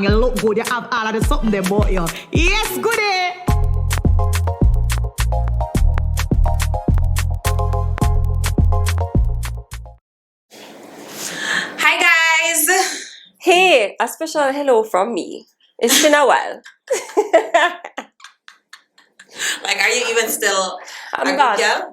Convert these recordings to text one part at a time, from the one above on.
You look good, you have all of the something they bought you. Yes, Goodie! Hi guys! Hey, a special hello from me. It's been a while. Like, are you even still I'm a back. Goodgal?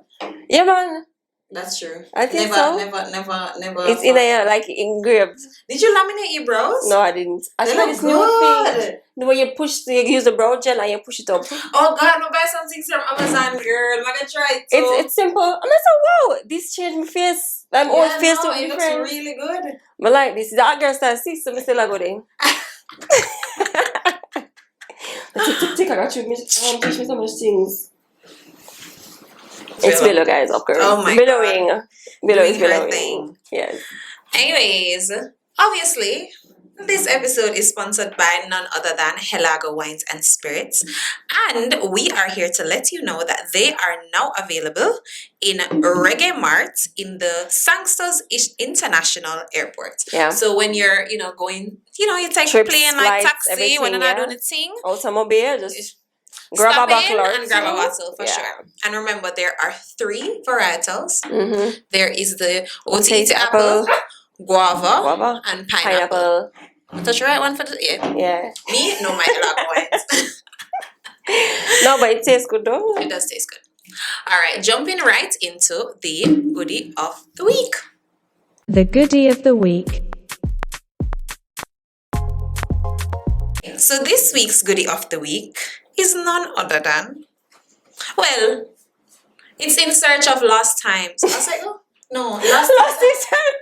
Yeah, man. That's true. I think never, so. Never. It's in a like engraved. Did you laminate your brows? No, I didn't. I They tried look this new good. thing. The way you use the brow gel and you push it up. Oh God, no buy some things from Amazon, girl. I'm gonna try it too. It's simple. I'm like, so wow, this changed my face. I'm old face to it different. looks really good. But like this, that girl started 6, so I still a go there. Tick, I got you. Teach me so much things. It's below, guys, of course. Oh my billowing. God. Below is Doing her billowing. thing. Yes. Anyways, obviously, this episode is sponsored by none other than Helago Wines and Spirits. And we are here to let you know that they are now available in Reggae Mart in the Sangsters International Airport. Yeah. So when you're, going, you take Trips, plane like flights, taxi when you're not yeah. doing the thing. Automobile, just grab Stop a bottle in or and grab a two. bottle for sure. And remember, there are 3 varietals. Mm-hmm. There is the Taste OTT apple, guava, and pineapple. That's the right one for the Yeah. Me, no, my Helago Wines. No, but it tastes good though. It does taste good. All right, jumping right into the goodie of the week. The goodie of the week. So this week's goodie of the week is none other than, well, it's in search of lost times. I was like, oh, no, lost time.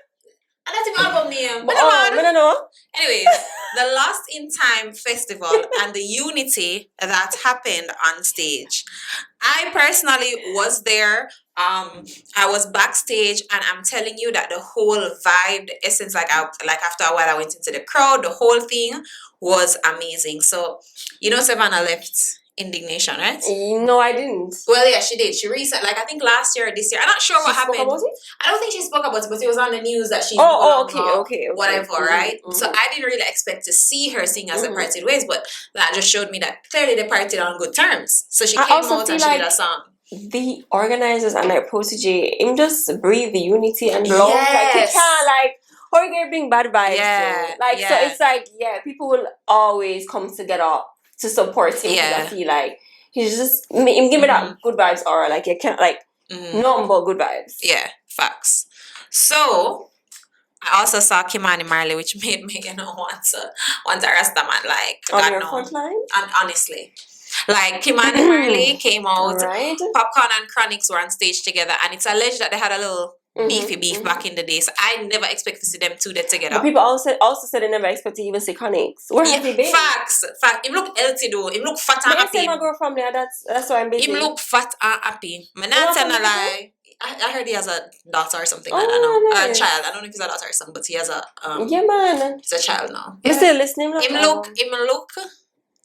I don't even album name. But I don't know. Anyways, the Lost in Time Festival and the unity that happened on stage. I personally was there. I was backstage, and I'm telling you that the whole vibe, the essence, like after a while, I went into the crowd. The whole thing was amazing. So, Savannah left Indignation, right? No, I didn't. Well, yeah, she did. She recently, like I think last year or this year. I'm not sure what happened. Spoke about it? I don't think she spoke about it, but it was on the news that she's okay. whatever, right? Mm-hmm. So I didn't really expect to see her sing as they parted ways, but that just showed me that clearly they parted on good terms. So she came out and she did a song. The organizers and like Protoje, him just breathe the unity and love. Like he can't how you gonna bring bad vibes? So it's like people will always come together to support him. Because I feel like he's just him give me that good vibes aura. Like you can't nothing but good vibes. Yeah, facts. So I also saw Kimani Marley, which made me, want to arrest them and on your front line. And honestly, like Kimani Marley came out, right. Popcorn and Chronics were on stage together, and it's alleged that they had a little beef back in the day. So I never expect to see them two there together. But people also said they never expect to even see Chronics. Where has he been? Facts. Him look healthy though. Him look fat and happy. I girl from there. That's why I'm busy. Him look fat and happy. I'm not telling a lie. I heard he has a daughter or something like that now. Nice. A child. I don't know if he's a daughter or son, but he has a yeah, man. He's a child now. You still listening? Him look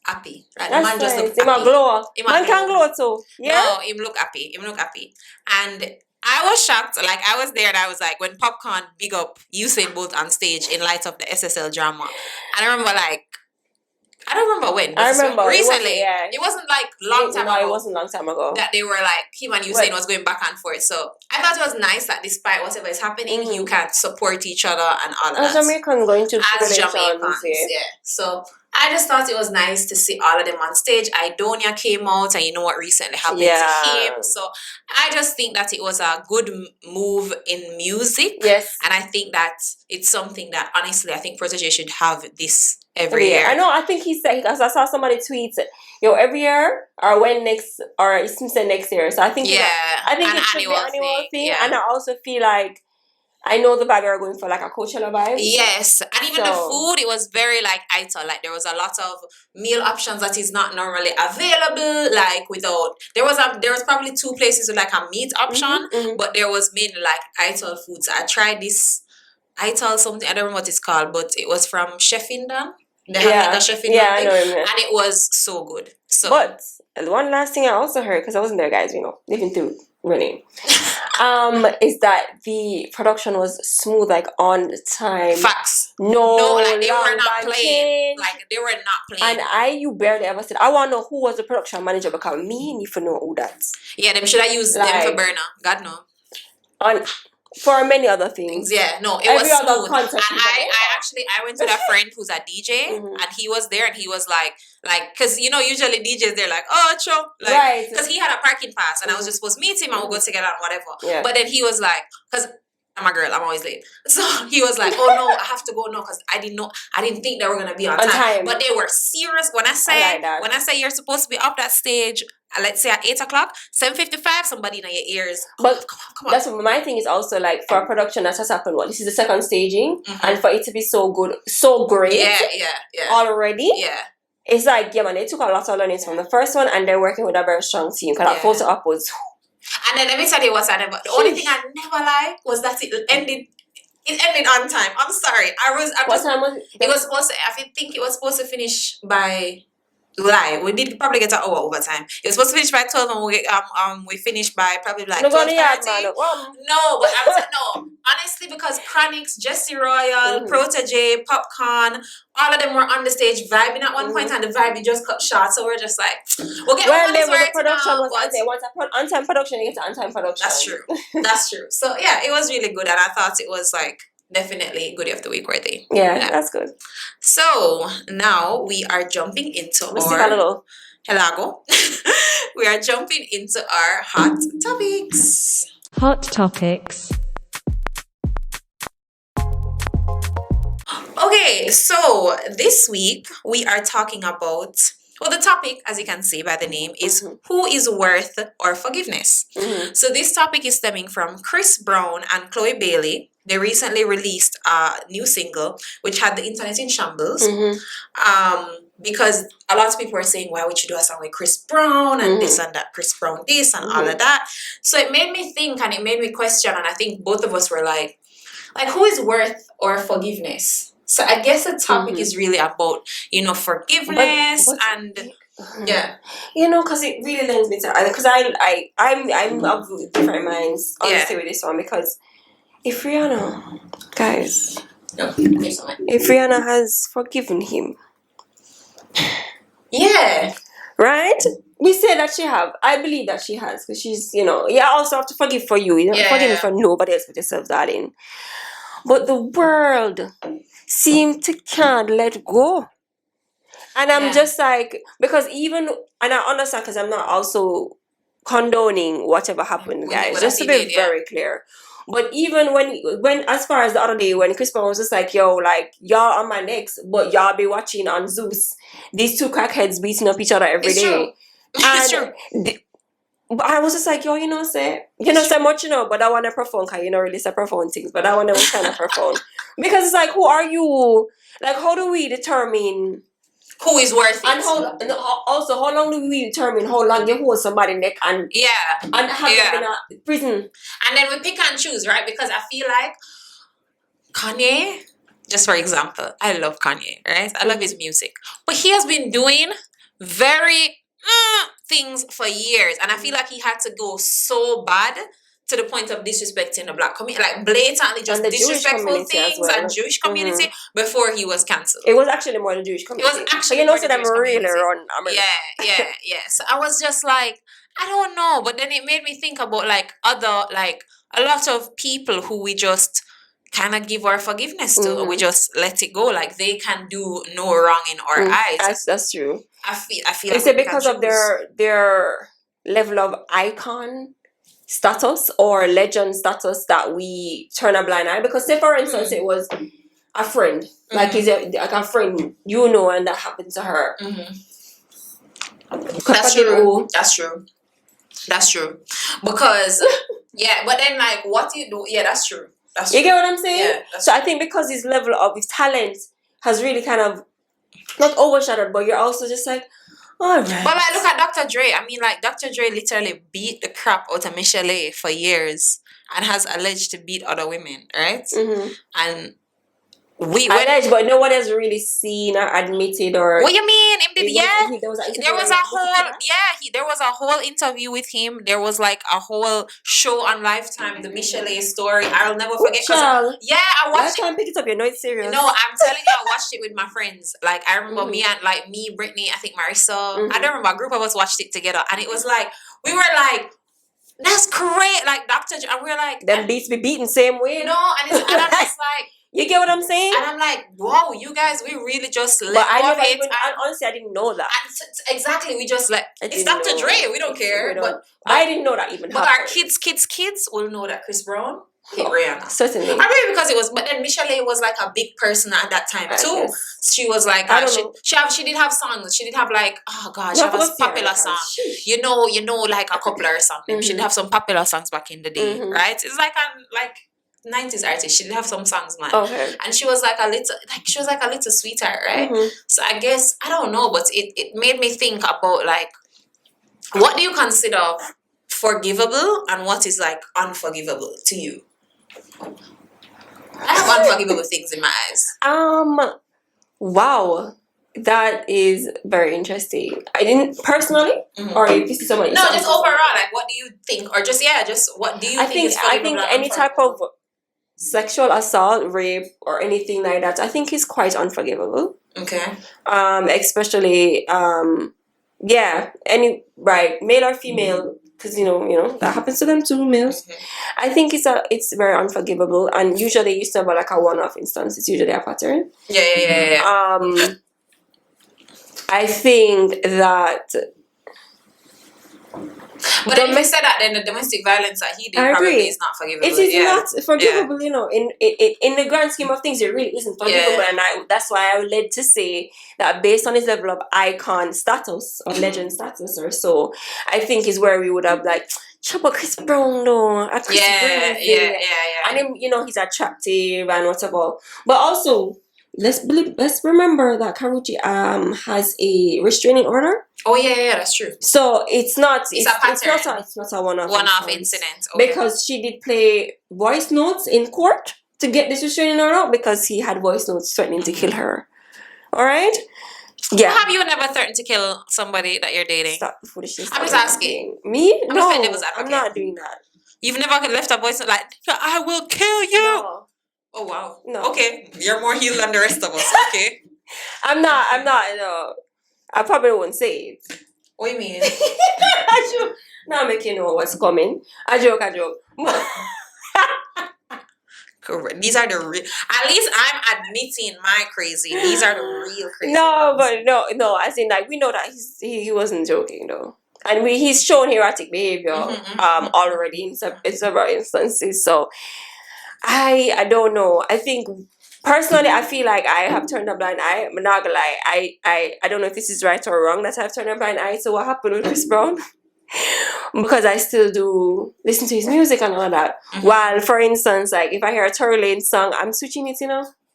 happy. Right? That's man just nice. look happy. Glow. Man can glow too. Yeah. No, him look happy. And I was shocked. Like I was there and I was like, when Popcorn big up Usain Bolt on stage in light of the SSL drama. And I remember I don't remember when. I remember recently. It wasn't long time ago. No, it wasn't long time ago. That they were him and Usain was going back and forth. So I thought it was nice that despite whatever is happening, you can support each other and all of that. As Jamaicans going to As Jamaicans, yeah. So I just thought it was nice to see all of them on stage. Idonia came out, and you know what recently happened to him. So I just think that it was a good move in music. Yes. And I think that it's something that honestly I think Protoje should have this every year. I know. I think he said, because I saw somebody tweet, every year or when next, or it seems next year. So I think I think it should be an annual thing. Yeah. And I also feel like I know the vibe are going for a Coachella vibe. Yes, and even the food, it was very ital. There was a lot of meal options that is not normally available. There was probably 2 places with a meat option, but there was mainly ital foods. I tried this ital something. I don't remember what it's called, but it was from Chef Indan. They had a Chef Indan thing, I know him, and it was so good. So, but one last thing I also heard, because I wasn't there, guys. Living through running. is that the production was smooth, like on time. Facts. No, like they were not long playing. change. Like they were not playing. And you barely ever said, I want to know who was the production manager because me need to know who that's. Yeah, them should have used them for burner. God no. For many other things. Yeah, no, it was smooth. And I went with a friend who's a DJ, and he was there, and he was like, because usually DJs they're like, oh, cho, like, right, because he had a parking pass, and I was just supposed to meet him, and we'll go together and whatever. Yeah. But then he was like, because I'm a girl, I'm always late. So he was like, oh no, I have to go now because I didn't think they were gonna be on time. But they were serious. When I say you're supposed to be up that stage, let's say at 8:00, 7:55, somebody in your ears. Come on. That's what my thing is also like for a production that has happened. This is the second staging, and for it to be so good, so great, already. Yeah. It's like, yeah, man, they took a lot of learnings from the first one, and they're working with a very strong team. Because that photo up was. And then let me tell you what the only thing I never liked was that it ended on time. I'm sorry. What time was it? It was supposed to, I think it was supposed to finish by we did probably get an hour overtime. It was supposed to finish by 12 and we finished by probably like 12:30. No, but no. Honestly, because Chronix, Jesse Royal, Protoje, Popcorn, all of them were on the stage vibing at one point, and the vibe just cut short. So we're just like, we'll get over this right now. Once on-time production, you get on-time production. That's true. So yeah, it was really good, and I thought it was like definitely Goodie of the Week worthy. Yeah, that's good. So now we are jumping into our Helago. We are jumping into our hot topics. Hot topics. Okay, so this week we are talking about, the topic, as you can see by the name, is who is worth our forgiveness. So this topic is stemming from Chris Brown and Chloe Bailey. They recently released a new single, which had the internet in shambles. Because a lot of people were saying, why would you do a song with Chris Brown and this and that, Chris Brown this and all of that. So it made me think and it made me question, and I think both of us were like who is worth our forgiveness? So I guess the topic is really about, forgiveness and yeah. Because it really lends me to, because I'm of different minds, honestly, with this one, because if Rihanna, guys, if Rihanna has forgiven him, yeah, right? We say that she have. I believe that she has, because she's, you also have to forgive for you. You don't forgive for nobody else but yourself, darling. But the world seems to can't let go. And I'm just like, because and I understand, because I'm not also condoning whatever happened, guys. Just to be very clear. But even when as far as the other day when Chris Brown was just like, yo, like, y'all on my necks, but y'all be watching on Zeus these two crackheads beating up each other every day. It's true. But I was just like, yo, say much, but I want to perform, because really say profound things, but I want to kind of perform. Because it's like, who are you? Like, how do we determine who is worth it? And how long do we determine how long you hold somebody neck and have them in a prison? And then we pick and choose, right? Because I feel like Kanye, just for example, I love Kanye, right? I love his music. But he has been doing very things for years. And I feel like he had to go so bad to the point of disrespecting the black community, like blatantly just disrespectful things and Jewish community before he was cancelled. It was actually more the Jewish community. It was actually more the Jewish community. Really run America. Yeah. So I was just like, I don't know. But then it made me think about a lot of people who we just kind of give our forgiveness to. We just let it go. Like, they can do no wrong in our eyes. That's true. I feel is it because of their level of icon status or legend status that we turn a blind eye? Because say for instance it was a friend, like a friend, and that happened to her. That's true. Because but then what do you do? Yeah, that's true. You get what I'm saying? Yeah, so I think because his level of his talent has really kind of not overshadowed, but you're also just like, all right. But look at Dr. Dre. I mean, Dr. Dre literally beat the crap out of Michelle for years and has alleged to beat other women, right? And alleged, but no one has really seen or admitted or. What you mean? Him did, There was a whole interview with him. There was like a whole show on Lifetime, the Michelet story. I'll never forget. I watched it. Lifetime pick it up. You know it's serious. No, I'm telling you, I watched it with my friends. Like I remember me, Brittany, I think Marissa. I don't remember. A group of us watched it together, and it was like we were like, "That's great!" Like Dr. And we were like, "Them beats be beaten same way." No, and I'm just like. You get what I'm saying? And I'm like, wow, you guys, we really just let go of it. Honestly, I didn't know that. Exactly, we just let it's Dr. Dre. We don't care. I didn't know that even. But our kids will know that Chris Brown hit Rihanna. Certainly. I mean, because it was. But then Michelet was like a big person at that time too. She was like, she did have songs. She did have like, oh gosh, she has a popular song. You know, like a couple or something. She did have some popular songs back in the day, right? It's like 90s artist. She did have some songs, man. Okay. And she was like a little sweetheart, right? So I guess I don't know, but it made me think about like what do you consider forgivable and what is like unforgivable to you? I have unforgivable things in my eyes. Wow. That is very interesting. I didn't personally, or if you see someone. No, just overall, like what do you think, or just what do you think is forgivable? I think any type of sexual assault, rape, or anything like that, I think is quite unforgivable. Okay. Especially, male or female, because you know that happens to them too, males. I think it's very unforgivable, and usually it's never like a one-off instance. It's usually a pattern. Yeah. I think that. But then if you said that, then the domestic violence that he did probably is not forgivable. It is not forgivable, in the grand scheme of things, it really isn't forgivable, and that's why I was led to say that based on his level of icon status or legend status or so, I think is where we would have like, Chubba Chris Brown though, and him, he's attractive and whatever, but also. Let's remember that Karuchi has a restraining order. Oh yeah, that's true. So it's not a pattern. It's not a one-off incident. Because she did play voice notes in court to get this restraining order because he had voice notes threatening to kill her. All right. Yeah. Have you never threatened to kill somebody that you're dating? Stop the foolishness. I'm just asking. Me? No, I'm not doing that. You've never left a voice note like, "I will kill you." No. Oh wow. No. Okay. You're more healed than the rest of us. Okay. I'm not, no. I probably won't say it. What do you mean? Now make you know what's coming. I joke. Correct. These are the real. At least I'm admitting my crazy. These are the real crazy. No, but no. As in, like, we know that he wasn't joking though, and he's shown erratic behavior already in several instances. So. I don't know. I think personally, I feel like I have turned a blind eye. I'm not gonna lie. I don't know if this is right or wrong that I've turned a blind eye to what happened with Chris Brown, because I still do listen to his music and all that. While, for instance, like if I hear a Tory Lanez song, I'm switching it.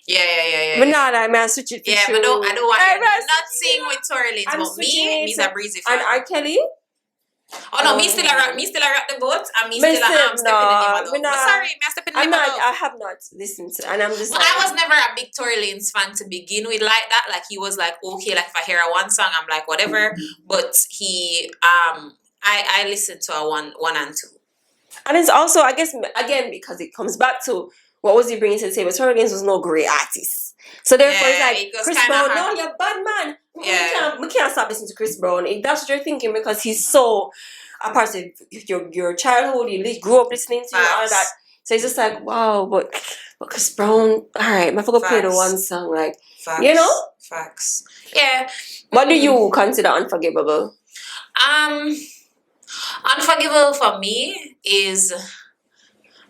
Yeah. But not I may switch it. Yeah, but I don't want not sing with Tory Lanez. But me's a breezy fan. And R. Kelly. Oh no, me still a rock the boat, and me still stepping in the name. Sorry, me stepping in the name. I have not listened to, and I'm just. Well, I was never a big Tory Lanez fan to begin with, like that. Like he was like okay, like if I hear a one song, I'm like whatever. But he, I listened to a one and two. And it's also, I guess, again because it comes back to what was he bringing to the table. Tory Lanez was no great artist, so therefore it's like Chris Brown. No, you're a bad man. We can't stop listening to Chris Brown if that's what you're thinking, because he's so a part of your childhood. You grew up listening to all that, so it's just like wow. But Chris Brown, all right, I forgot to play the one song, like Facts. Yeah. What do you consider unforgivable? Unforgivable for me is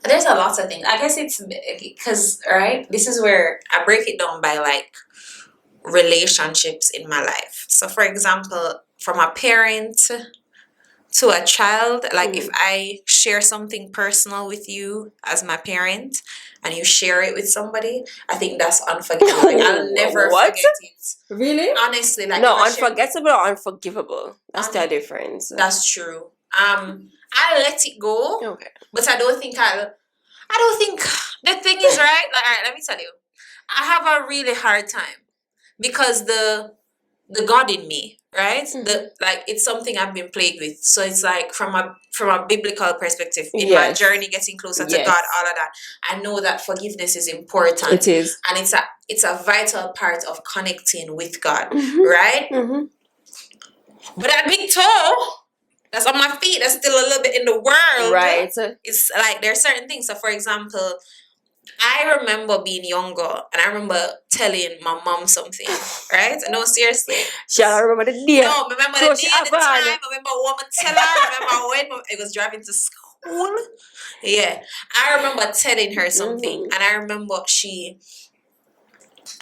there's a lot of things. I guess it's because this is where I break it down by like relationships in my life. So for example, from a parent to a child, like if I share something personal with you as my parent and you share it with somebody, I think that's unforgivable. Like I'll never forget it. Really? Honestly, like no, unforgettable or unforgivable. That's the difference. That's true. I'll let it go. Okay. But I don't think the thing is right. Like, all right, let me tell you. I have a really hard time because the God in me, right? The like it's something I've been plagued with. So it's like from a biblical perspective, in my journey getting closer to God, all of that, I know that forgiveness is important. It is. And it's a vital part of connecting with God, right? But that big toe that's on my feet, that's still a little bit in the world. Right. It's like there are certain things. So for example, I remember being younger and I remember telling my mom something, right? No, seriously. Shall I remember the day? No, remember the day, the time. I remember what I tell her. Remember when I was driving to school. Yeah. I remember telling her something and I remember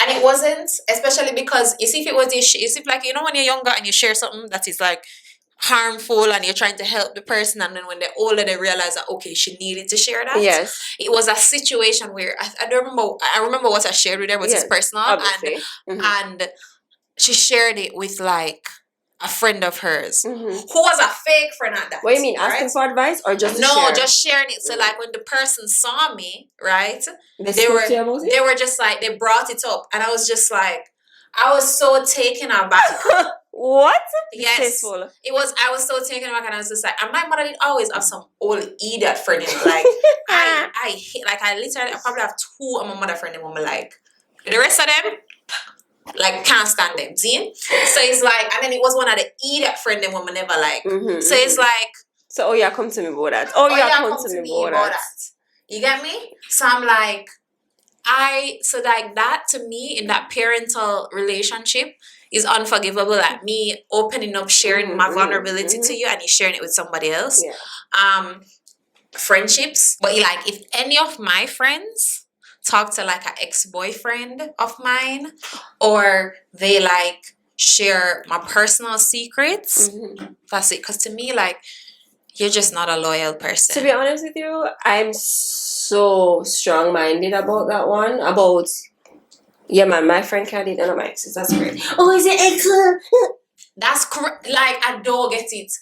and it wasn't, especially because you see if it was like, you know, when you're younger and you share something that is like harmful and you're trying to help the person, and then when they're older they realize that okay, she needed to share that. Yes. It was a situation where I don't remember. I remember what I shared with her was it's personal, obviously. And she shared it with like a friend of hers who was a fake friend at that. What do you mean, asking for advice or just just sharing it? So like when the person saw me, right, they were just like, they brought it up and I was just like, I was so taken aback. What? Yes. It was. I was so taken aback, and I was just like, and my mother did always have some old idiot friend. Like I hate. Like I probably have two of my mother friend, and I'm like, the rest of them, like can't stand them. See? So it's like, and then it was one of the idiot friend them women never like. So it's like, so come to me about that. Come to me about that. You get me? So I'm like, so like that to me in that parental relationship is unforgivable. Like me opening up, sharing my vulnerability to you, and you sharing it with somebody else. Yeah. Friendships, but like if any of my friends talk to like an ex-boyfriend of mine, or they like share my personal secrets, that's it. Because to me, like, you're just not a loyal person. To be honest with you, I'm so strong-minded about that one. About, yeah, man, my friend can't date none of my exes. That's great. Oh, is it ex? That's correct. Like, I don't get it.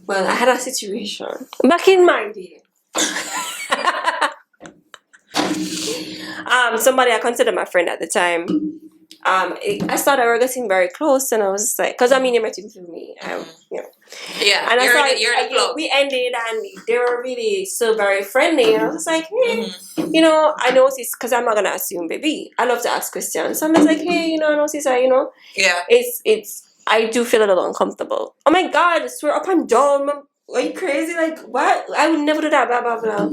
Well, I had a situation back in my day. Somebody I considered my friend at the time. I thought I were getting very close, and I was just like, because I mean, you met him through me, you know. Yeah, and I thought we ended, and they were really still very friendly, and I was like, hey, you know, I noticed, because I'm not gonna assume, baby. I love to ask questions, so I'm just like, hey, you know, I noticed, you know, yeah, it's. I do feel a little uncomfortable. Oh my God, I swear up and down. Are you crazy? Like, what? I would never do that, blah, blah, blah.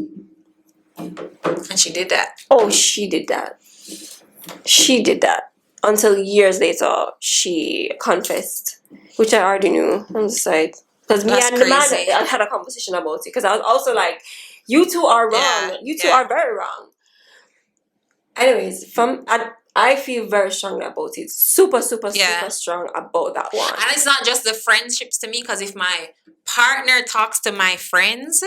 And she did that. Oh, she did that. She did that. Until years later, she confessed, which I already knew. I'm just like, because me and the man I had a conversation about it. Because I was also like, you two are wrong. Yeah, you two are very wrong. Anyways, I feel very strongly about it. Super strong about that one. And it's not just the friendships to me, because if my partner talks to my friends,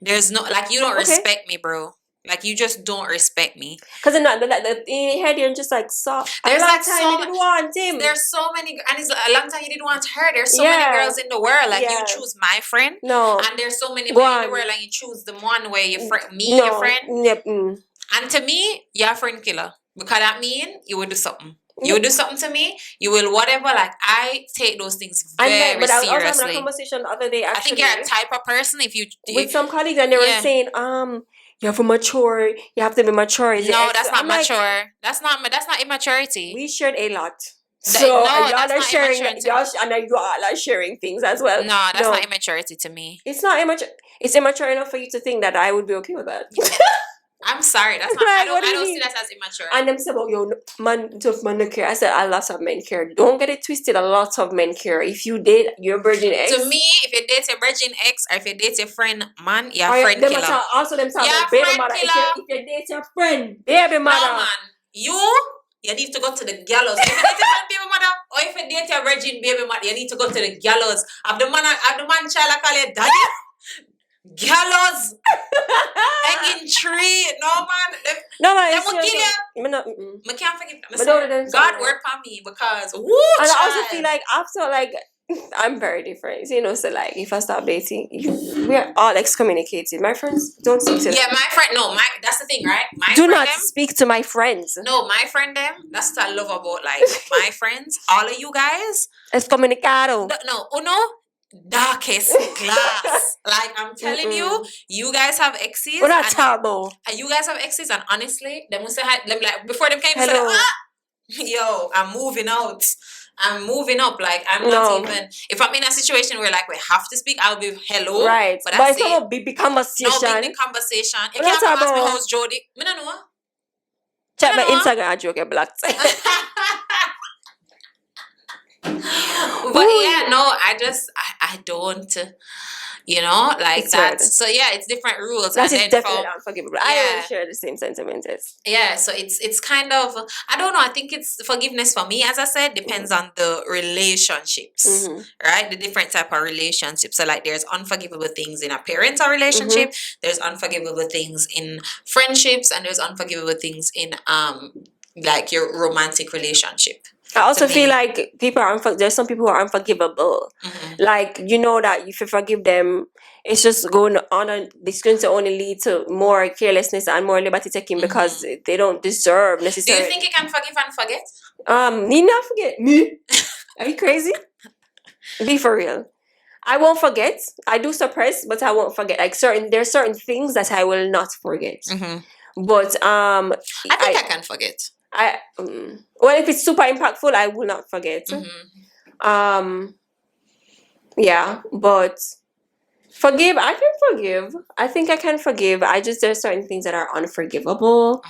there's no, like, you don't respect me, bro. Like, you just don't respect me. Because in your head, you're just like, so. There's like time you didn't want him. There's so many, and it's a long time you didn't want her. There's so many girls in the world. Like, you choose my friend. No. And there's so many men in the world, and you choose the one where your friend. Yep. And to me, you're a friend killer. Because that means you will do something. You will do something to me. You will whatever. Like, I take those things very seriously. But I was also having a conversation the other day. Actually, I think you're a type of person. With some colleagues, and they were saying, you have to mature. You have to be mature. No, that's not mature. That's not immaturity. We shared a lot. So y'all are sharing, and you all are sharing things as well. No, that's not immaturity to me. It's not immature. It's immature enough for you to think that I would be okay with that. I'm sorry, that's not. Like, I don't see that as immature. And them say about man, tough man no care. I said a lot of men care. Don't get it twisted. A lot of men care. If you date your virgin ex, to me, if you date your virgin ex, or if you date your friend, man, you're a friend killer. Also, them talk about baby mother. If you date your friend, baby mother. No, man, you need to go to the gallows. If you date your friend, baby mother, or if you date your virgin baby mother, you need to go to the gallows. Have the man child I call you daddy. Gallows, hanging tree, no man. Them will kill you. I can't forgive them. God work on me because. And I also feel like after I'm very different. You know, so like if I start dating, we're all excommunicated. My friends don't speak to them. Yeah, my friend. No, that's the thing, right? My Do friend not them. speak to my friends. No, my friend them. That's what I love about like my friends. All of you guys. Excommunicado. No, uno darkest glass. Like I'm telling you, you guys have exes. We're not terrible. And you guys have exes, and honestly, them will say hi. Them like before them came, say Hello. like, yo, I'm moving out. I'm moving up. Like I'm not even. If I'm in a situation where like we have to speak, I'll be hello. Right. But it's that's not it. a big conversation. No big conversation. You We're not can't come ask me terrible. how's Jody. Me no know. Check I my don't know. Instagram and joke blocked. But yeah, no, I don't, you know, like It's that. weird. So yeah, it's different rules. That and is then definitely unforgivable. I Yeah. don't share the same sentiments. yeah, so it's kind of, I don't know. I think it's forgiveness for me, as I said, depends on the relationships, right? The different type of relationships. So like, there's unforgivable things in a parental relationship. There's unforgivable things in friendships, and there's unforgivable things in like your romantic relationship. I also To feel me. like people are there's some people who are unforgivable. Like, you know that if you forgive them, it's just going on and it's going to only lead to more carelessness and more liberty taking because they don't deserve Do necessarily. you think you can forgive and forget? Need not forget me. Are you crazy? Be for real. I won't forget. I do suppress, but I won't forget. Like there's certain things that I will not forget. But I think I can forget. Well, if it's super impactful, I will not forget. Yeah, but forgive, I can forgive. I think I can forgive. There's certain things that are unforgivable,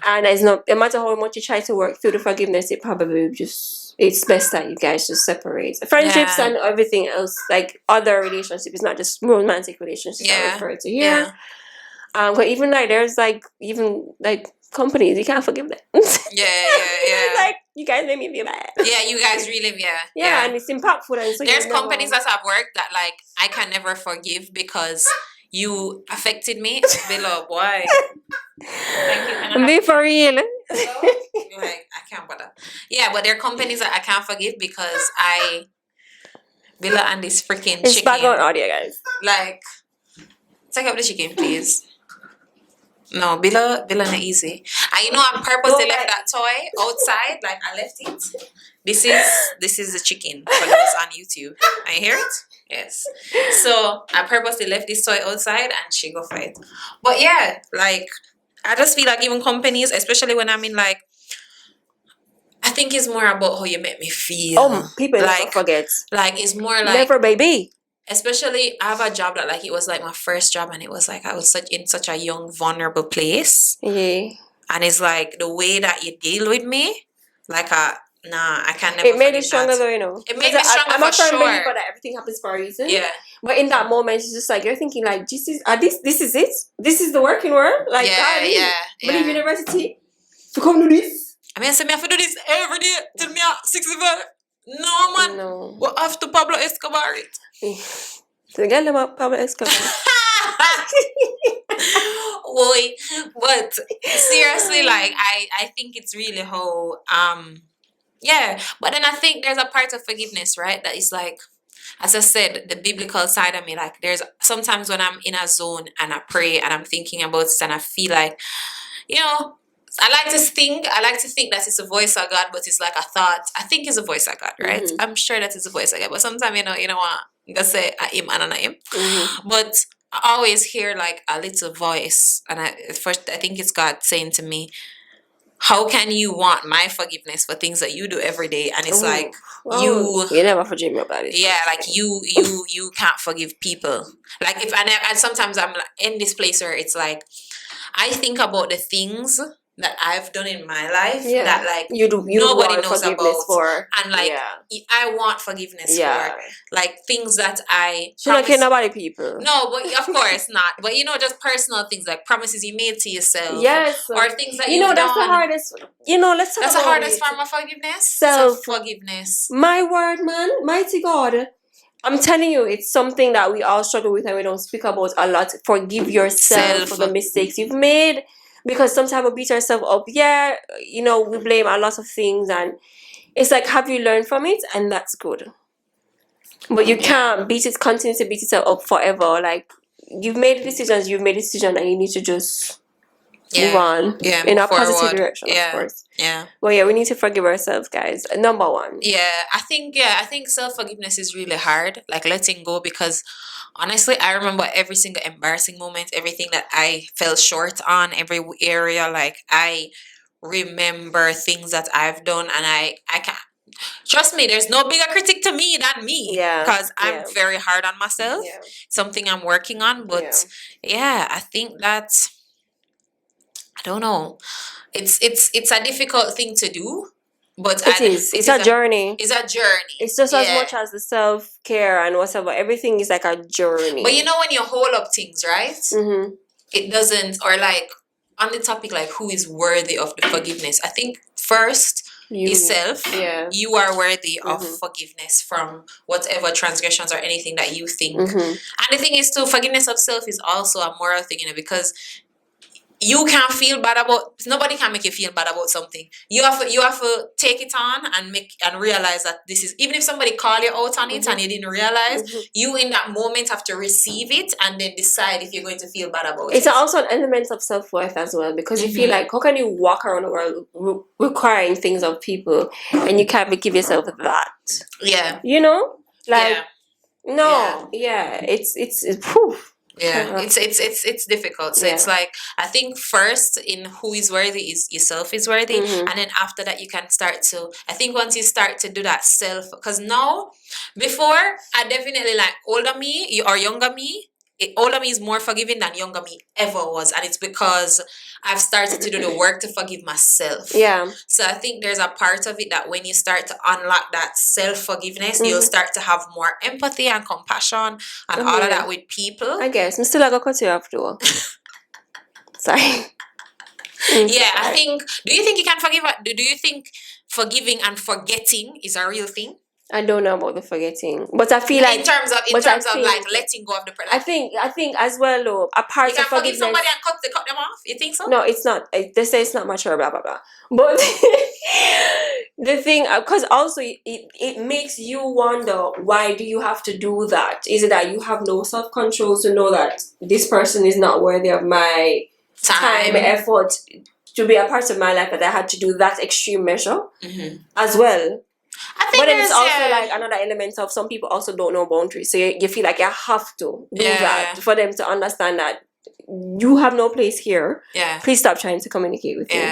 and it's not, no matter how much you try to work through the forgiveness, it's best that you guys just separate. Friendships and everything else, like other relationships, it's not just romantic relationships I refer to here. But even like there's like even like companies, you can't forgive them. It's like, you guys made me feel bad. Yeah, you guys really, and it's impactful. And so there's companies that I've worked that like I can never forgive because you affected me. Below, boy. Thank you. Be for real. Like, I can't bother. Yeah, but there are companies that I can't forgive because Billa and this freaking It's chicken. background audio, guys. Like, take up the chicken, please. No, Billa not easy. And you know, on purpose they left that toy outside. Like I left it. This is the chicken for those on YouTube. I hear it. Yes. So I purposely left this toy outside, and she go for it. But yeah, like I just feel like even companies, especially when I'm in like, I think it's more about how you make me feel. People like never forget. Like it's more like Never, baby. Especially, I have a job that like it was like my first job, and it was like I was in such a young, vulnerable place. Yeah. And it's like the way that you deal with me, like I can never. It made it stronger though, you know. It made me stronger I'm a for firm sure. believer that everything happens for a reason. Yeah. But in that moment, it's just like you're thinking like, this is it. This is the working world. Like, Believe university to come to this. I mean, I have to do this every day till me at 65. No man. No. We have to Pablo Escobar it. So get them up, Pablo Escobar. Boy, but seriously, like I think it's really how but then I think there's a part of forgiveness, right? That is like, as I said, the biblical side of me. Like there's sometimes when I'm in a zone and I pray and I'm thinking about it and I feel like, you know, I like to think that it's a voice of God, but it's like a thought. I think it's a voice of God, right? I'm sure that it's a voice of God, but sometimes you know what? You can say I him and I him. But I always hear like a little voice, and I think it's God saying to me, how can you want my forgiveness for things that you do every day? And it's like, you never forgive me about it. Yeah, like you can't forgive people. Like and sometimes I'm like in this place where it's like I think about the things that I've done in my life that like nobody knows about for. And like I want forgiveness for like things that I should not care about people. No, but of course not. But you know, just personal things like promises you made to yourself. Or things that you know that's done. The hardest. You know, let's talk that's about the hardest form of forgiveness. Self-forgiveness. My word, man, mighty God. I'm telling you, it's something that we all struggle with and we don't speak about a lot. Forgive yourself for the mistakes you've made. Because sometimes we beat ourselves up. Yeah, you know, we blame a lot of things. And it's like, have you learned from it? And that's good. But you can't continue to beat yourself up forever. Like, you've made decisions, and you need to just move on in a positive direction, of course. Yeah. Well, yeah, we need to forgive ourselves, guys. Number one. Yeah, I think self-forgiveness is really hard, like letting go, because honestly, I remember every single embarrassing moment, everything that I fell short on, every area. Like, I remember things that I've done, and I can't, trust me, there's no bigger critic to me than me. Yeah, Because I'm very hard on myself. Yeah. Something I'm working on. But I think that, I don't know. It's a difficult thing to do. But it's a journey. It's a journey. It's just as much as the self-care and whatever. Everything is like a journey. But you know, when you hold up things, right? Mm-hmm. It doesn't, or like on the topic, like, who is worthy of the forgiveness? I think first, yourself. Yeah. You are worthy of forgiveness from whatever transgressions or anything that you think. And the thing is, too, forgiveness of self is also a moral thing, because you can't feel bad about, nobody can make you feel bad about something. You have to take it on and realize that this is, even if somebody call you out on it and you didn't realize, you in that moment have to receive it and then decide if you're going to feel bad about it. It's also an element of self-worth as well, because you feel like, how can you walk around the world requiring things of people and you can't give yourself that? Yeah. You know? Like, no. Yeah. It's whew. Yeah, it's difficult. So it's like, I think first, in who is worthy is yourself is worthy, and then after that you can start to, I think once you start to do that self, because now, before, I definitely, like, older me or younger me, older me is more forgiving than younger me ever was, and it's because I've started to do the work to forgive myself. Yeah. So I think there's a part of it that when you start to unlock that self-forgiveness, you'll start to have more empathy and compassion and all of that with people. I guess. I'm still gonna cut you off though. Sorry. I think, do you think you can forgive? Do you think forgiving and forgetting is a real thing? I don't know about the forgetting, but I feel like in terms of like letting go of the person. I think as well, though, a part of forgiveness. You can forgive somebody and cut them off. You think so? No, it's not. They say it's not mature, blah blah blah. But the thing, because also it makes you wonder, why do you have to do that? Is it that you have no self-control to know that this person is not worthy of my time, effort to be a part of my life, that I had to do that extreme measure as well? I think, but then it's also like another element of, some people also don't know boundaries, so you feel like you have to do that for them to understand that you have no place here. Please stop trying to communicate with me.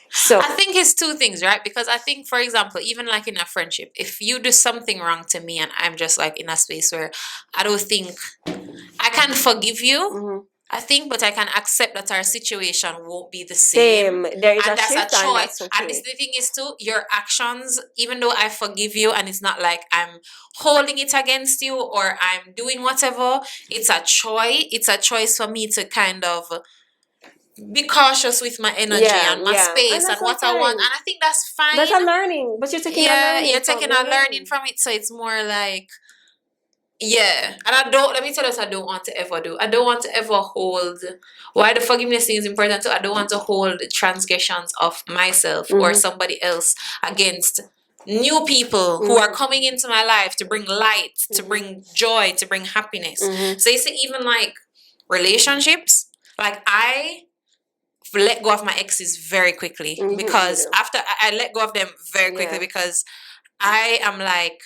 So I think it's two things, right? Because I think, for example, even like in a friendship, if you do something wrong to me and I'm just like in a space where I don't think I can forgive you, I think, but I can accept that our situation won't be the same. There is, and that's a choice. That's okay. And the thing is too, your actions, even though I forgive you and it's not like I'm holding it against you or I'm doing whatever, it's a choice. It's a choice for me to kind of be cautious with my energy and my space and what I want. And I think that's fine. That's a learning. But you're taking a learning. You're taking a learning from it. So it's more like, and let me tell you what I don't want to ever do. I don't want to ever hold, why the forgiveness thing is important too, I don't want to hold transgressions of myself or somebody else against new people who are coming into my life to bring light, to bring joy, to bring happiness. So you see, even like relationships, like I let go of my exes very quickly because after I let go of them very quickly because I am like,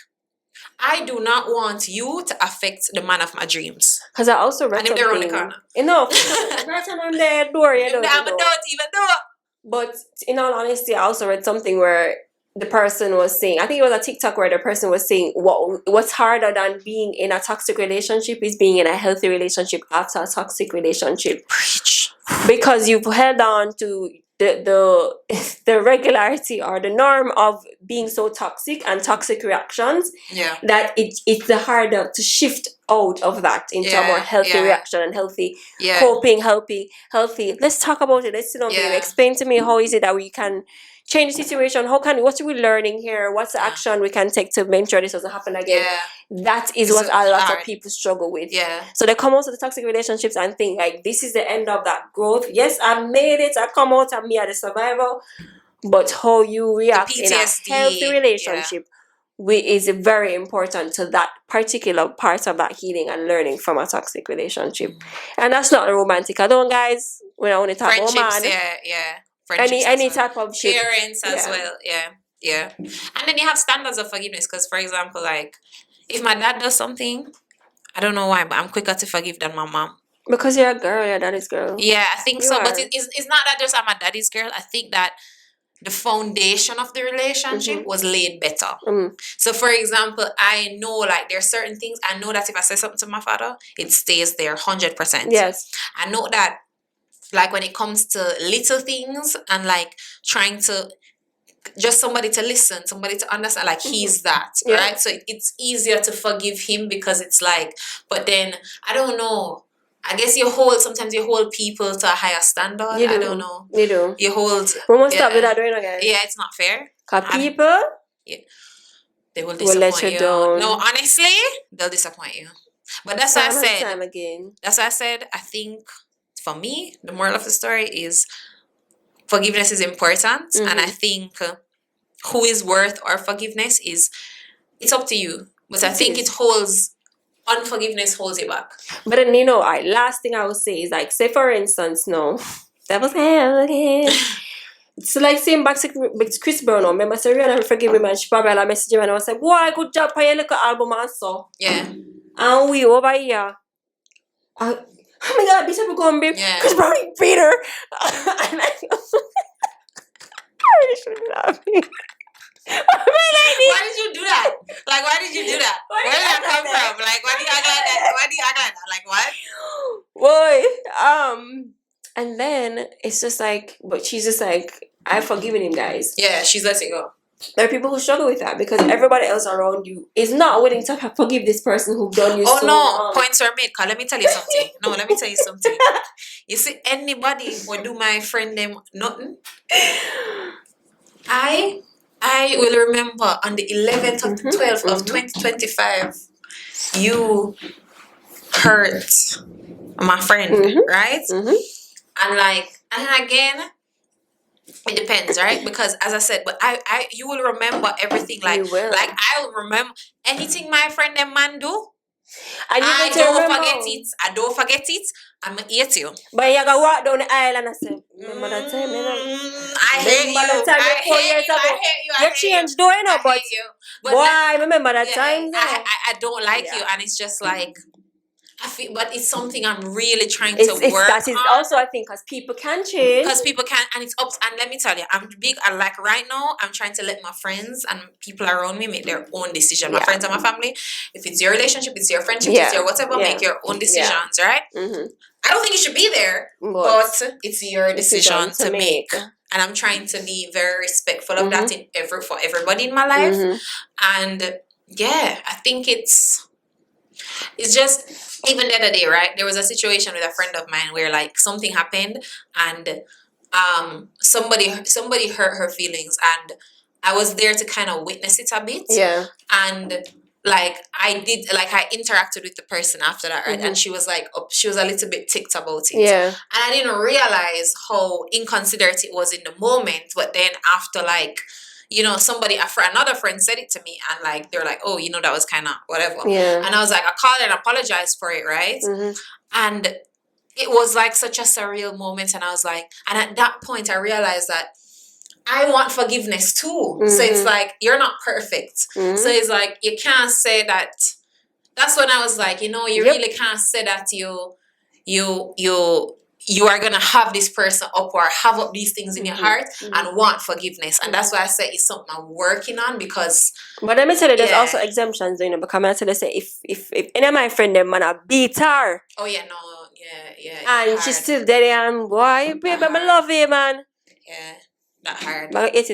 I do not want you to affect the man of my dreams. Because I also read something. And they're on the corner. Enough. Right on their door, you know. I don't even know. But in all honesty, I also read something where the person was saying, I think it was a TikTok where the person was saying, what's harder than being in a toxic relationship is being in a healthy relationship after a toxic relationship. Preach. Because you've held on to the regularity or the norm of being so toxic and toxic reactions that it's the harder to shift out of that into a more healthy reaction and healthy coping, healthy. Let's talk about it. Let's sit down, baby. Explain to me, how is it that we can change the situation? What are we learning here? What's the action we can take to make sure this doesn't happen again? That is what a lot of people struggle with. So they come out of the toxic relationships and think like, this is the end of that growth. Yes, I made it. I come out and me are the survivor. But how you react in a healthy relationship is very important to that particular part of that healing and learning from a toxic relationship. And that's not romantic alone, guys. We don't only talk about Friendships, man. Friendships Any as well. type of ship. Parents as well, yeah. And then you have standards of forgiveness, because for example, like if my dad does something, I don't know why, but I'm quicker to forgive than my mom. Because you're a girl, your daddy's girl. Yeah, I think You so. are. But it's not that just I'm a daddy's girl. I think that the foundation of the relationship was laid better. So for example, I know like there are certain things, I know that if I say something to my father, it stays there 100%. Yes. I know that like when it comes to little things and like trying to just somebody to listen, somebody to understand, like he's that, right? So it's easier to forgive him because it's like, but then I don't know. I guess sometimes you hold people to a higher standard. I don't know. You do. You hold. We must stop with that doing again. Yeah, it's not fair. Because people, they will will let you down. No, honestly, they'll disappoint you. But that's why I said. Time again. That's why I said. I think for me, the moral of the story is forgiveness is important, and I think who is worth our forgiveness it's up to you. But I think unforgiveness holds you back. But then last thing I would say is like, say for instance, that was hell again. So like saying back to Chris Brown, remember say Rihanna forgive me, man. She probably like message him and I was like, boy, good job for your little album and so. Yeah. And we over here. Oh my god, this is going to be Chris Brown beat her. And I really shouldn't laugh. Why did you do that? Like, why did you do that? Where did that come from? Like, why do you act like that? Why do you act like that? Like, what? Boy, and then it's just like, but she's just like, I've forgiven him, guys. Yeah, she's letting go. There are people who struggle with that because everybody else around you is not willing to forgive this person who've done you so wrong. Points were made. Let me tell you something. Let me tell you something. You see, anybody would do my friend them nothing. I will remember on the 11th of the 12th of 2025, you hurt my friend, right? And again, it depends, right? Because as I said, but you will remember everything. Like I'll remember anything my friend and man do. And I don't forget it. I don't forget it. I'm gonna eat you. But you gotta walk down the aisle and I say, remember that time, I hate you. I hate you. You changed doing it, but why? Remember that time? I don't like you, and it's just like I feel, but it's something I'm really trying to work that is on. Also, I think, because people can change. Because people can, and it's up. And let me tell you, I'm big. I like right now. I'm trying to let my friends and people around me make their own decision. My friends and my family. If it's your relationship, it's your friendship, it's your whatever. Make your own decisions, right? I don't think you should be there, but it's your decision to make. And I'm trying to be very respectful of that for everybody in my life. And yeah, I think it's just. Even the other day, right? There was a situation with a friend of mine where like something happened and somebody hurt her feelings and I was there to kind of witness it a bit. Yeah. And like I interacted with the person after that, right? And she was like she was a little bit ticked about it. Yeah. And I didn't realize how inconsiderate it was in the moment, but then after like another friend said it to me and like they're like, oh, that was kind of whatever. Yeah. And I was like, I called and apologized for it, right? And it was like such a surreal moment. And I was like, and at that point I realized that I want forgiveness too. So it's like, you're not perfect. So it's like, you can't say that. That's when I was like, you really can't say that you are going to have this person up or have up these things in your heart and want forgiveness. And that's why I say it's something I'm working on because... But let me tell you, there's also exemptions, because I tell you, say, if any of my friend, them man, I beat her. Oh, yeah, no, yeah. And she's still there and, boy, baby, I love you, man. Yeah. That hard. Or even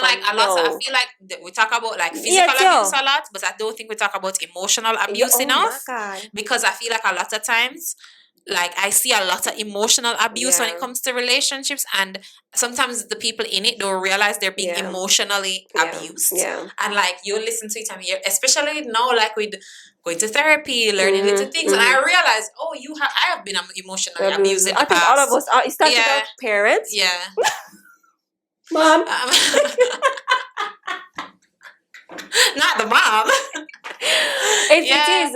like a lot. I feel like we talk about like physical abuse a lot, but I don't think we talk about emotional abuse enough. Because I feel like a lot of times, like I see a lot of emotional abuse when it comes to relationships, and sometimes the people in it don't realize they're being emotionally abused. Yeah. And like you listen to it, and especially now, like with going to therapy, learning little things, and I realized, I have been emotionally abused in the past. I think all of us are. It started with our parents. Yeah. Mom. Not the mom. It Yeah. is.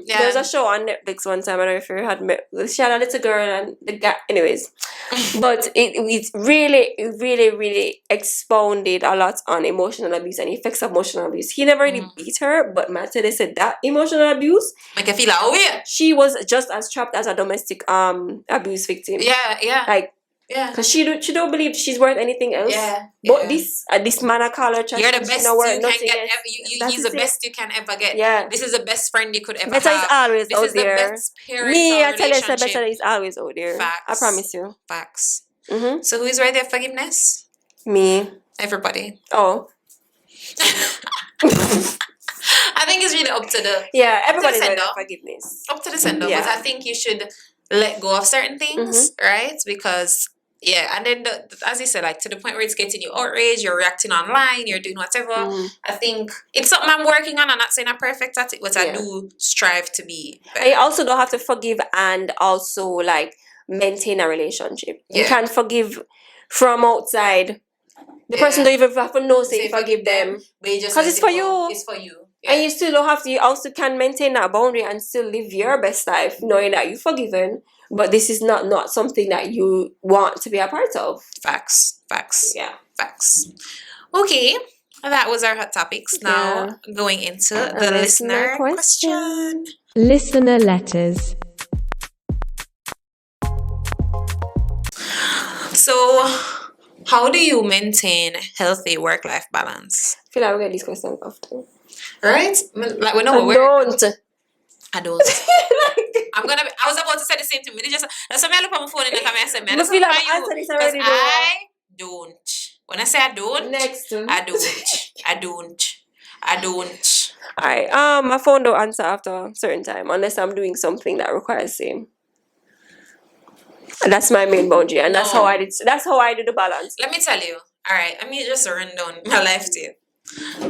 Yeah. There's a show on Netflix one time. I don't know if you had met. She had a little girl and the guy. Anyways, but it really expounded a lot on emotional abuse and effects of emotional abuse. He never really beat her, but Matt they said that emotional abuse. Make her feel like, oh yeah. She was just as trapped as a domestic abuse victim. Yeah. Like. Yeah. Because she don't believe she's worth anything else. Yeah. But this man I call her. You're the best you can get ever. He's the it. best you can ever get. Yeah. This is the best friend you could ever better have. is always This out is there. the best parental Me, I tell you, relationship. better is always out there. Facts. I promise you. Facts. Mm-hmm. So who is right there? Forgiveness. Me. Everybody. Oh. I think it's really up to the everybody's sender. right forgiveness. Up to the sender. Yeah. But I think you should let go of certain things, right? Because and then as you said, like to the point where it's getting you outraged, you're reacting online, you're doing whatever. I think it's something I'm working on. I'm not saying I'm perfect at it, but I do strive to be better. And you also don't have to forgive and also like maintain a relationship. You can forgive from outside. The person don't even have to know say forgive them. Because it's for you. It's for you. Yeah. And you still don't have to, you also can maintain that boundary and still live your best life knowing that you're forgiven. But this is not something that you want to be a part of. Facts. Yeah. Facts. Okay. That was our hot topics. Now going into the listener question. Listener letters. So, how do you maintain healthy work-life balance? I feel like we get these questions often. Right? Like we know I don't. I was about to say the same thing. That's why I look at my phone and I say, man, feel like I answered this already. I don't. When I say I don't, next I don't. Alright. My phone don't answer after a certain time unless I'm doing something that requires same. And that's my main boundary, and that's how I do the balance. Let me tell you. Alright, let me just run down my life to you.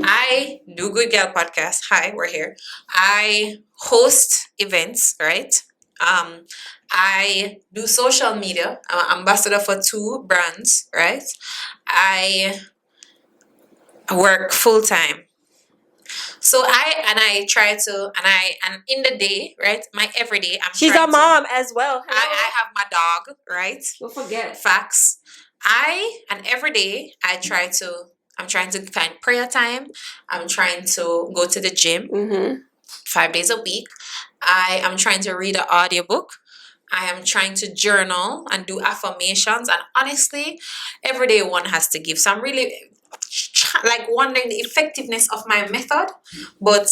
I do Goodgal podcast. Hi, we're here. I host events, right? I do social media. I'm an ambassador for 2 brands, right? I work full time. So I try to and in the day, right? My everyday She's a mom as well. I have my dog, right? Don't forget. Facts. Every day I'm trying to find prayer time. I'm trying to go to the gym 5 days a week. I am trying to read an audiobook. I am trying to journal and do affirmations. And honestly, every day one has to give. So I'm really like wondering the effectiveness of my method. But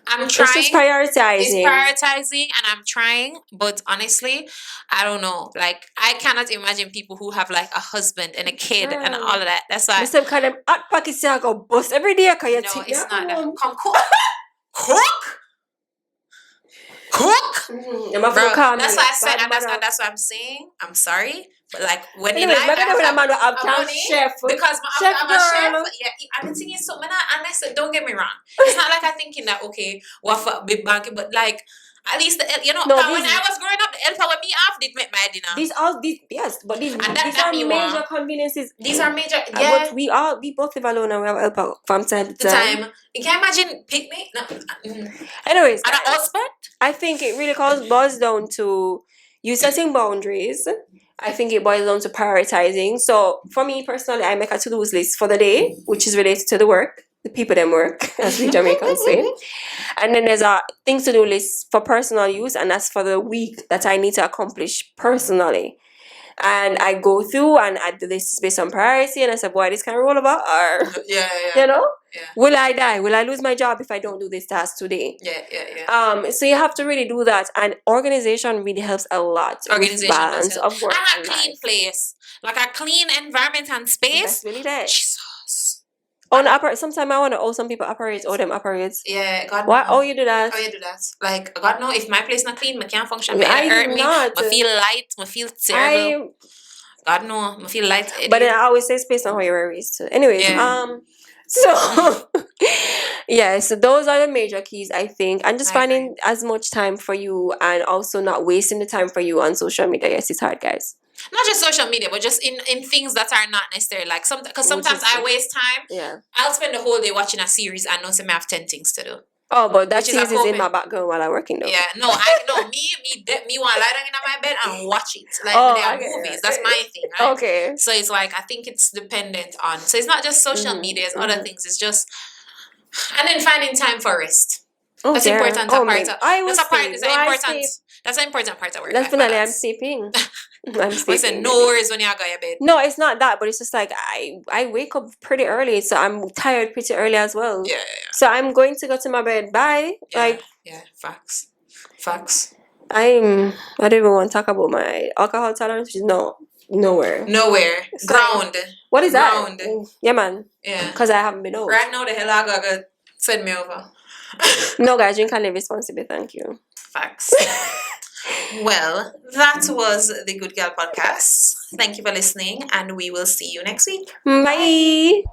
I'm trying. It's just prioritizing. It's prioritizing and I'm trying. But honestly, I don't know. Like, I cannot imagine people who have like a husband and a kid and all of that. That's why. Some kind of hot pockets I go bust every day. No, it's not that. Come cook. Cook? Bro, that's why I said, and that's what I'm saying. I'm sorry. But like when in life, I'm chef because I'm a chef. Yeah, I've been thinking so many. Unless don't get me wrong, it's not like I'm thinking that okay, what for big banking, but like at least when I was growing up, the helper with me off did make my dinner. These are major conveniences. These are major. Yeah, but we both live alone and we have a helper from time to time. You can imagine picnic. No. Anyways, and a husband. I think it really boils down to you setting boundaries. I think it boils down to prioritizing. So for me personally, I make a to-do list for the day, which is related to the work, the people them work, as we Jamaicans say. And then there's a things to do list for personal use, and that's for the week that I need to accomplish personally. And I go through and I do this based on priority, and I say, boy, this can roll about, or you know, will I die? Will I lose my job if I don't do this task today? So you have to really do that, and organization really helps a lot. Organization balance of work and a clean place, like a clean environment and space. That's really that. Jesus. Sometimes I want to owe some people operates, owe them operates. Yeah, God. Why? Oh, you do that? Oh, you do that? Like God, no. If my place not clean, I can't function. I hurt me. not. I feel light. I feel terrible. God, no. I feel light. But then I always say space on how you were raised. Anyways, so so those are the major keys, I think, and just finding as much time for you, and also not wasting the time for you on social media. Yes, it's hard, guys. not just social media, but just in things that are not necessary. Like because sometimes I waste time. Yeah. I'll spend the whole day watching a series and know I have 10 things to do. Oh, but that Which is a series is in my coping. background while I'm working though. Yeah, me want to lie down in my bed and watch it. Like Oh, when they I have get movies. it. That's my thing, right? Okay. So it's like I think it's dependent on. So it's not just social media, it's other things. It's just and then finding time for rest. Oh, That's dear. important. Oh, That's an important part of work. Definitely, I'm sleeping. I'm sleeping. Listen, no worries when you go to bed. No, it's not that, but it's just like I wake up pretty early, so I'm tired pretty early as well. Yeah. So I'm going to go to my bed. Bye. Facts. I don't even want to talk about my alcohol tolerance, which is nowhere. It's ground. What is ground. that? Yeah, man. Yeah. Because I haven't been out. Right now, the Helago got send me over. No, guys, drink and live responsibly. Thank you. Facts. Well, that was the Goodgal podcast. Thank you for listening, and we will see you next week. Bye.